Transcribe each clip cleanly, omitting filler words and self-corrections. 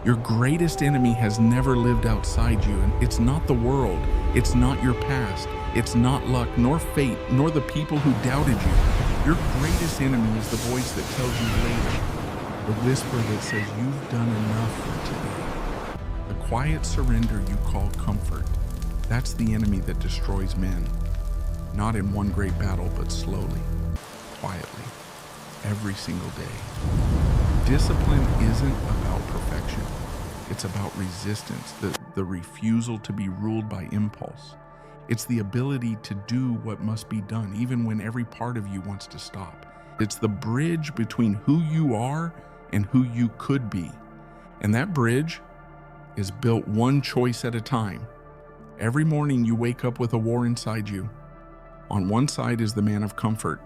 Your greatest enemy has never lived outside you, and it's not the world, it's not your past, it's not luck, nor fate, nor the people who doubted you. Your greatest enemy is the voice that tells you later, the whisper that says you've done enough for today. The quiet surrender you call comfort, that's the enemy that destroys men. Not in one great battle, but slowly, quietly, every single day. Discipline isn't about perfection. It's about resistance, the refusal to be ruled by impulse. It's the ability to do what must be done, even when every part of you wants to stop. It's the bridge between who you are and who you could be. And that bridge is built one choice at a time. Every morning you wake up with a war inside you. On one side is the man of comfort,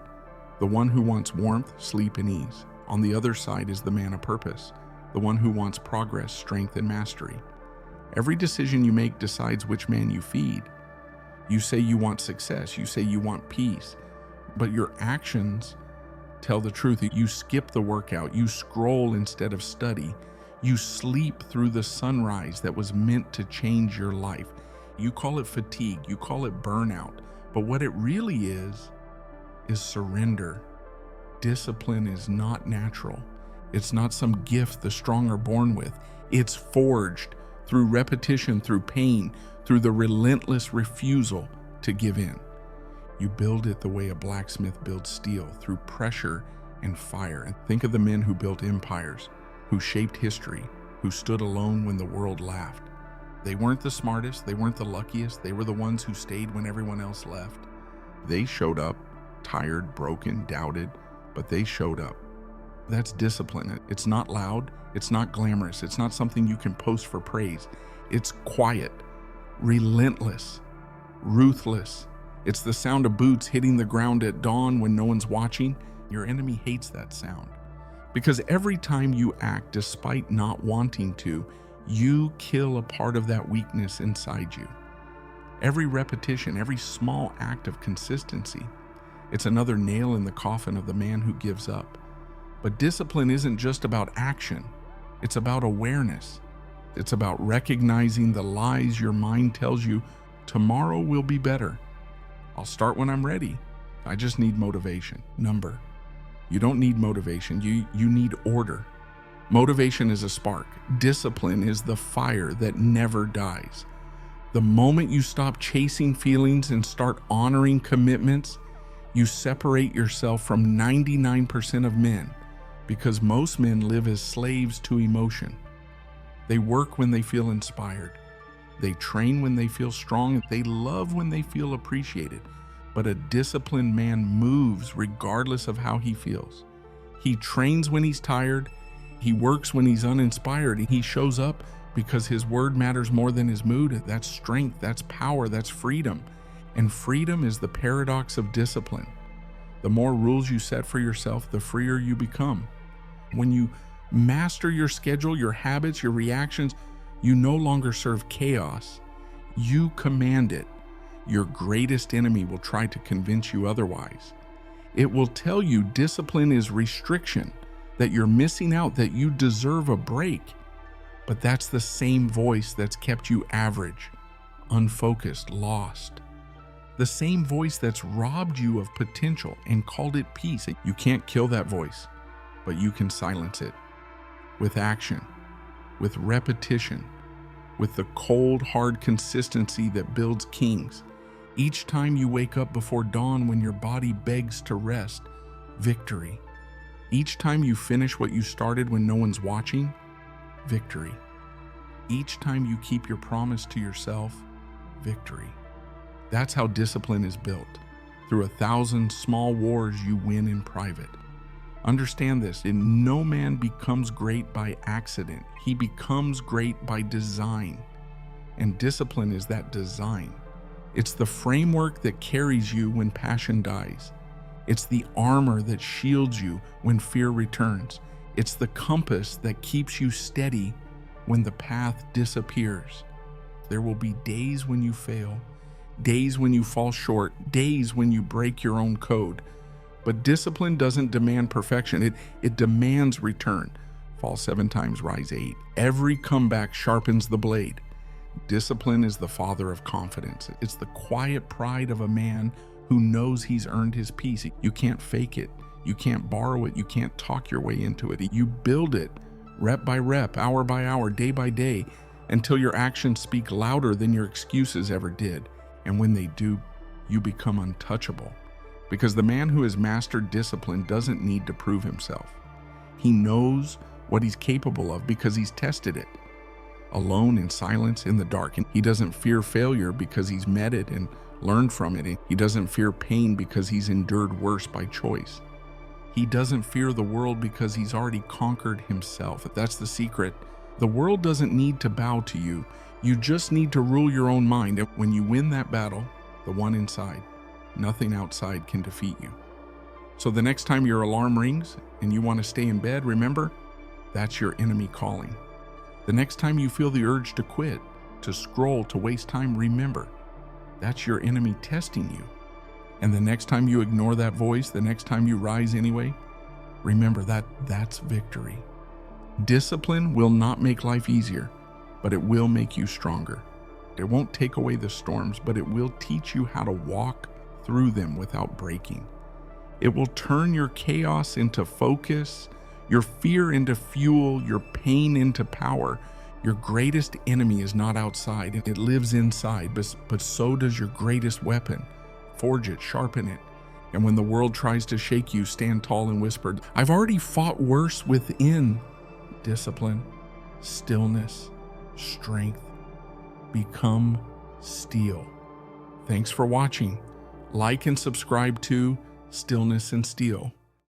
the one who wants warmth, sleep, and ease. On the other side is the man of purpose, the one who wants progress, strength, and mastery. Every decision you make decides which man you feed. You say you want success, you say you want peace, but your actions tell the truth. You skip the workout, you scroll instead of study, you sleep through the sunrise that was meant to change your life. You call it fatigue, you call it burnout, but what it really is surrender. Discipline is not natural. It's not some gift the strong are born with. It's forged through repetition, through pain, through the relentless refusal to give in. You build it the way a blacksmith builds steel, through pressure and fire. And think of the men who built empires, who shaped history, who stood alone when the world laughed. They weren't the smartest, they weren't the luckiest, they were the ones who stayed when everyone else left. They showed up, tired, broken, doubted, but they showed up. That's discipline. It's not loud, it's not glamorous, it's not something you can post for praise. It's quiet, relentless, ruthless. It's the sound of boots hitting the ground at dawn when no one's watching. Your enemy hates that sound. Because every time you act despite not wanting to, you kill a part of that weakness inside you. Every repetition, every small act of consistency, it's another nail in the coffin of the man who gives up. But discipline isn't just about action. It's about awareness. It's about recognizing the lies your mind tells you. Tomorrow will be better. I'll start when I'm ready. I just need motivation. You don't need motivation. You need order. Motivation is a spark. Discipline is the fire that never dies. The moment you stop chasing feelings and start honoring commitments, you separate yourself from 99% of men, because most men live as slaves to emotion. They work when they feel inspired. They train when they feel strong. They love when they feel appreciated. But a disciplined man moves regardless of how he feels. He trains when he's tired. He works when he's uninspired. He shows up because his word matters more than his mood. That's strength, that's power, that's freedom. And freedom is the paradox of discipline. The more rules you set for yourself, the freer you become. When you master your schedule, your habits, your reactions, you no longer serve chaos. You command it. Your greatest enemy will try to convince you otherwise. It will tell you discipline is restriction, that you're missing out, that you deserve a break. But that's the same voice that's kept you average, unfocused, lost. The same voice that's robbed you of potential and called it peace. You can't kill that voice, but you can silence it with action, with repetition, with the cold, hard consistency that builds kings. Each time you wake up before dawn when your body begs to rest, victory. Each time you finish what you started when no one's watching, victory. Each time you keep your promise to yourself, victory. That's how discipline is built. Through 1,000 small wars you win in private. Understand this, and no man becomes great by accident. He becomes great by design. And discipline is that design. It's the framework that carries you when passion dies. It's the armor that shields you when fear returns. It's the compass that keeps you steady when the path disappears. There will be days when you fail, days when you fall short, days when you break your own code. But discipline doesn't demand perfection. It demands return. Fall 7 times, rise 8. Every comeback sharpens the blade. Discipline is the father of confidence. It's the quiet pride of a man who knows he's earned his peace. You can't fake it. You can't borrow it. You can't talk your way into it. You build it rep by rep, hour by hour, day by day, until your actions speak louder than your excuses ever did. And when they do, you become untouchable. Because the man who has mastered discipline doesn't need to prove himself. He knows what he's capable of because he's tested it. Alone in silence in the dark. And he doesn't fear failure because he's met it and learned from it. He doesn't fear pain because he's endured worse by choice. He doesn't fear the world because he's already conquered himself. That's the secret. The world doesn't need to bow to you. You just need to rule your own mind. And when you win that battle, the one inside, nothing outside can defeat you. So the next time your alarm rings and you want to stay in bed, remember, that's your enemy calling. The next time you feel the urge to quit, to scroll, to waste time, remember, that's your enemy testing you. And the next time you ignore that voice, the next time you rise anyway, remember that's victory. Discipline will not make life easier, but it will make you stronger. It won't take away the storms, but it will teach you how to walk through them without breaking. It will turn your chaos into focus, your fear into fuel, your pain into power. Your greatest enemy is not outside, it lives inside, but so does your greatest weapon. Forge it, sharpen it. And when the world tries to shake you, stand tall and whisper, I've already fought worse within. Discipline, stillness, strength. Become steel. Thanks for watching. Like and subscribe to Stillness and Steel.